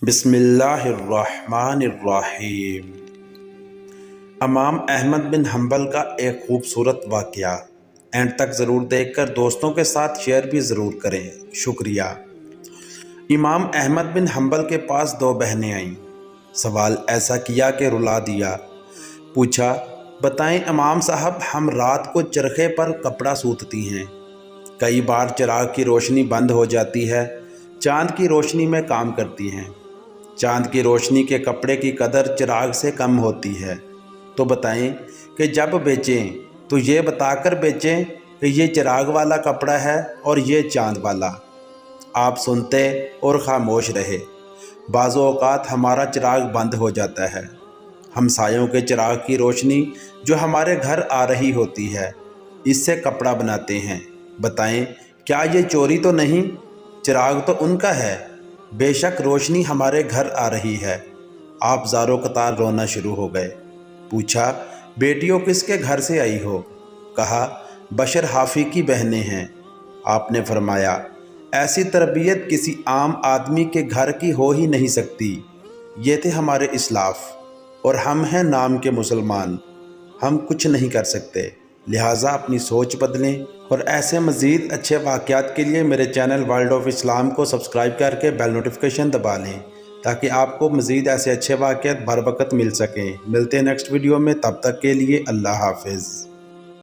بسم اللہ الرحمن الرحیم۔ امام احمد بن حنبل کا ایک خوبصورت واقعہ اینڈ تک ضرور دیکھ کر دوستوں کے ساتھ شیئر بھی ضرور کریں، شکریہ۔ امام احمد بن حنبل کے پاس دو بہنیں آئیں۔ سوال ایسا کیا کہ رلا دیا۔ پوچھا، بتائیں امام صاحب، ہم رات کو چرخے پر کپڑا سوتتی ہیں، کئی بار چراغ کی روشنی بند ہو جاتی ہے، چاند کی روشنی میں کام کرتی ہیں، چاند کی روشنی کے کپڑے کی قدر چراغ سے کم ہوتی ہے، تو بتائیں کہ جب بیچیں تو یہ بتا کر بیچیں کہ یہ چراغ والا کپڑا ہے اور یہ چاند والا۔ آپ سنتے اور خاموش رہے۔ بعض اوقات ہمارا چراغ بند ہو جاتا ہے، ہمسایوں کے چراغ کی روشنی جو ہمارے گھر آ رہی ہوتی ہے، اس سے کپڑا بناتے ہیں، بتائیں کیا یہ چوری تو نہیں؟ چراغ تو ان کا ہے، بے شک روشنی ہمارے گھر آ رہی ہے۔ آپ زارو قطار رونا شروع ہو گئے۔ پوچھا، بیٹیوں کس کے گھر سے آئی ہو؟ کہا، بشر حافی کی بہنیں ہیں۔ آپ نے فرمایا، ایسی تربیت کسی عام آدمی کے گھر کی ہو ہی نہیں سکتی۔ یہ تھے ہمارے اسلاف، اور ہم ہیں نام کے مسلمان، ہم کچھ نہیں کر سکتے، لہٰذا اپنی سوچ بدلیں۔ اور ایسے مزید اچھے واقعات کے لیے میرے چینل ورلڈ آف اسلام کو سبسکرائب کر کے بیل نوٹیفیکیشن دبا لیں، تاکہ آپ کو مزید ایسے اچھے واقعات بر وقت مل سکیں۔ ملتے ہیں نیکسٹ ویڈیو میں، تب تک کے لیے اللہ حافظ۔